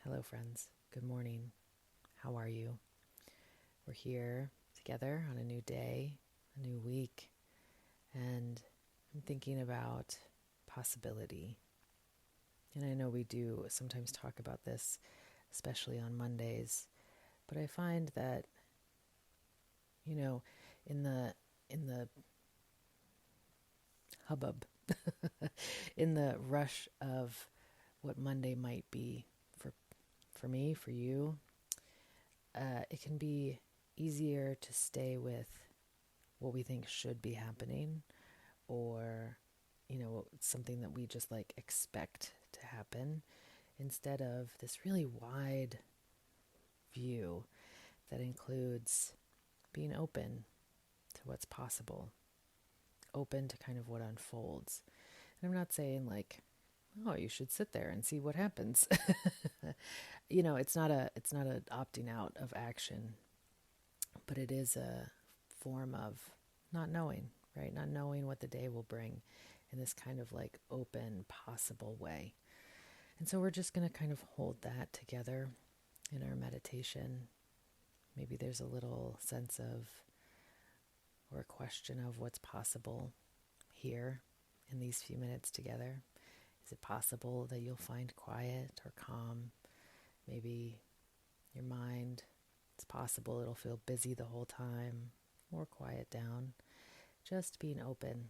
Hello, friends. Good morning. How are you? We're here together on a new day, a new week, and I'm thinking about possibility. And I know we do sometimes talk about this, especially on Mondays, but I find that, you know, in the hubbub, in the rush of what Monday might be for me, for you, it can be easier to stay with what we think should be happening, or something that we just like expect to happen, instead of this really wide view that includes being open to what's possible, open to kind of what unfolds. And I'm not saying like, oh, you should sit there and see what happens. It's not a opting out of action, but it is a form of not knowing, right? Not knowing what the day will bring in this kind of like open, possible way. And so we're just going to kind of hold that together in our meditation. Maybe there's a little sense of, or a question of, what's possible here in these few minutes together. Is it possible that you'll find quiet or calm? Maybe your mind, it's possible it'll feel busy the whole time or quiet down. Just being open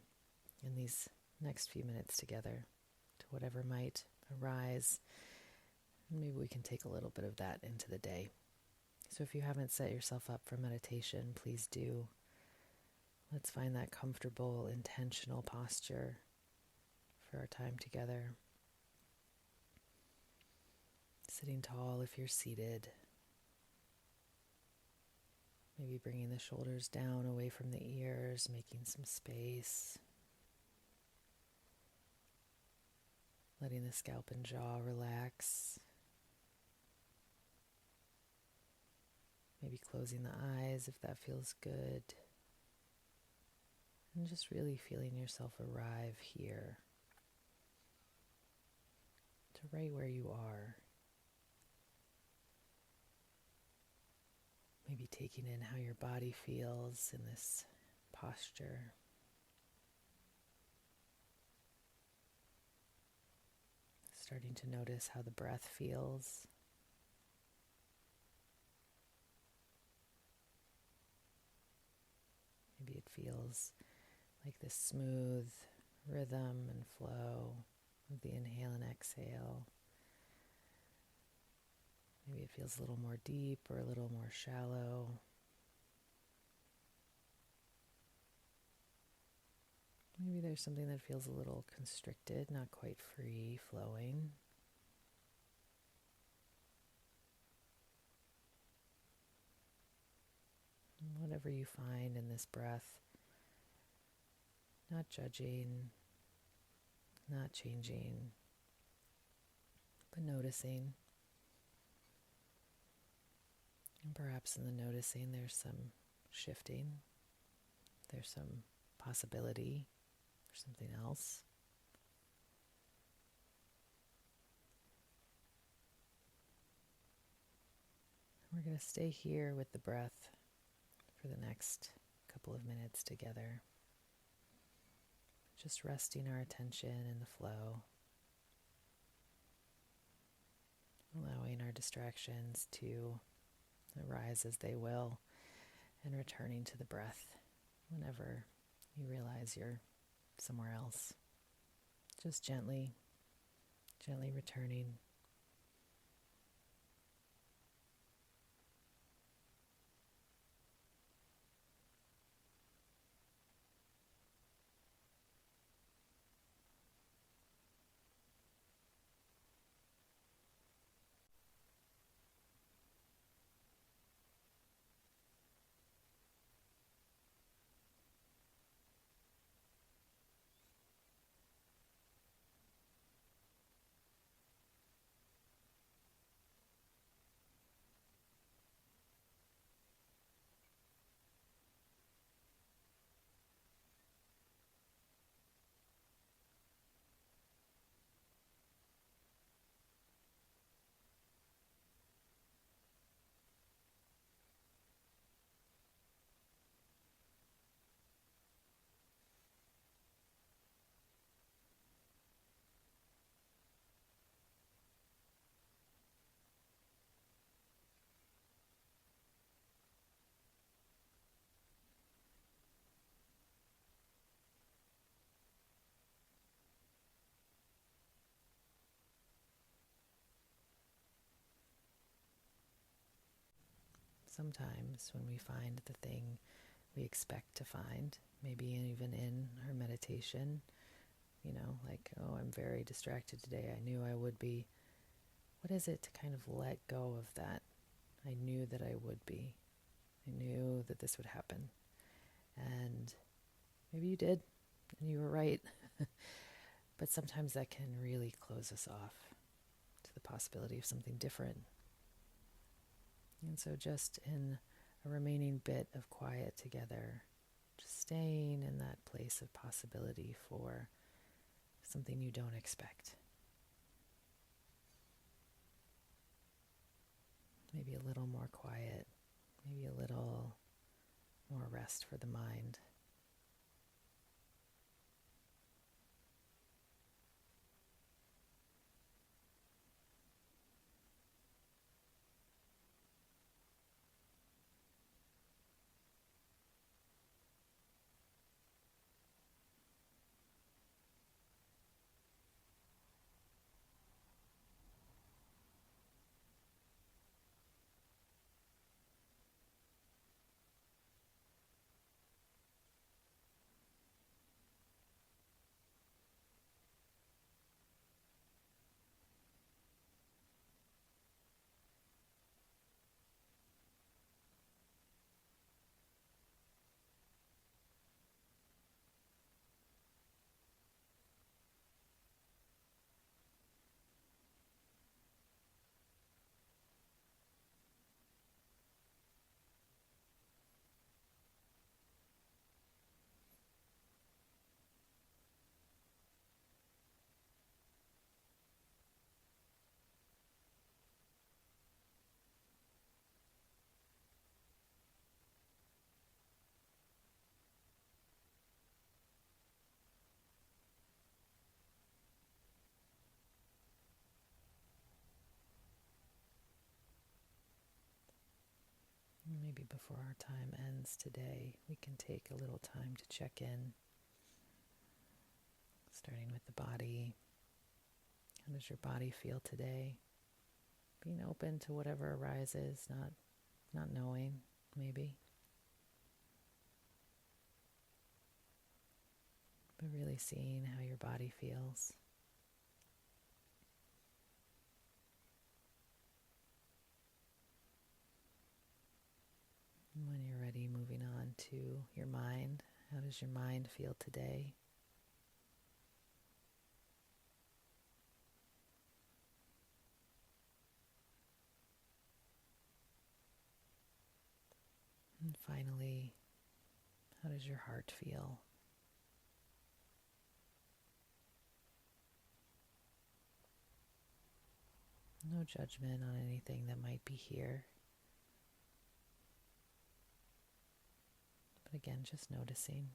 in these next few minutes together to whatever might arise. And maybe we can take a little bit of that into the day. So if you haven't set yourself up for meditation, please do. Let's find that comfortable, intentional posture for our time together. Sitting tall if you're seated. Maybe bringing the shoulders down away from the ears, making some space. Letting the scalp and jaw relax. Maybe closing the eyes if that feels good. And just really feeling yourself arrive here, to right where you are. Maybe taking in how your body feels in this posture. Starting to notice how the breath feels. Maybe it feels like this smooth rhythm and flow of the inhale and exhale. Maybe it feels a little more deep or a little more shallow. Maybe there's something that feels a little constricted, not quite free flowing. And whatever you find in this breath, not judging, not changing, but noticing. And perhaps in the noticing there's some shifting, there's some possibility for something else. We're going to stay here with the breath for the next couple of minutes together. Just resting our attention in the flow, allowing our distractions to arise as they will, and returning to the breath whenever you realize you're somewhere else. Just gently returning. sometimes when we find the thing we expect to find, maybe even in our meditation, like, oh, I'm very distracted today. I knew I would be. What is it to kind of let go of that? I knew that I would be. I knew that this would happen. And maybe you did, and you were right. But sometimes that can really close us off to the possibility of something different. And so just in a remaining bit of quiet together, just staying in that place of possibility for something you don't expect. Maybe a little more quiet, maybe a little more rest for the mind. Maybe before our time ends today, we can take a little time to check in, starting with the body. How does your body feel today? Being open to whatever arises, not knowing, maybe. But really seeing how your body feels. And when you're ready, moving on to your mind. How does your mind feel today? And finally, how does your heart feel? No judgment on anything that might be here. But again, just noticing.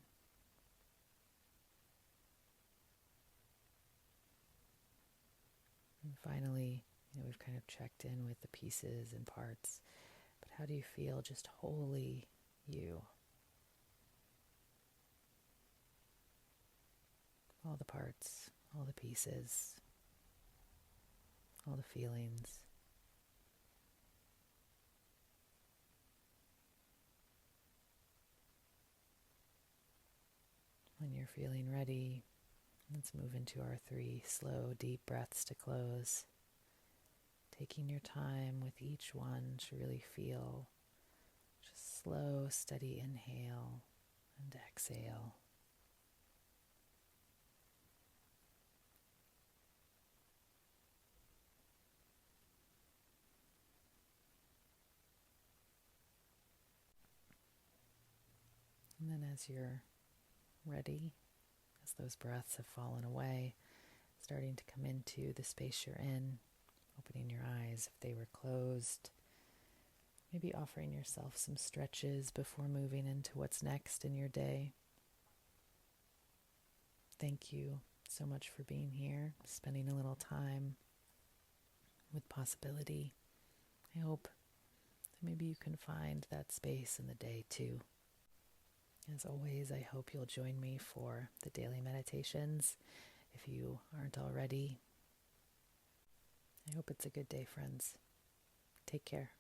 And finally, we've kind of checked in with the pieces and parts. But how do you feel just wholly you? All the parts, all the pieces, all the feelings. When you're feeling ready, let's move into our 3 slow, deep breaths to close. Taking your time with each one to really feel just slow, steady inhale and exhale. And then as you're ready, as those breaths have fallen away, starting to come into the space you're in, opening your eyes if they were closed, maybe offering yourself some stretches before moving into what's next in your day. Thank you so much for being here, spending a little time with possibility. I hope that maybe you can find that space in the day too. As always, I hope you'll join me for the daily meditations if you aren't already. I hope it's a good day, friends. Take care.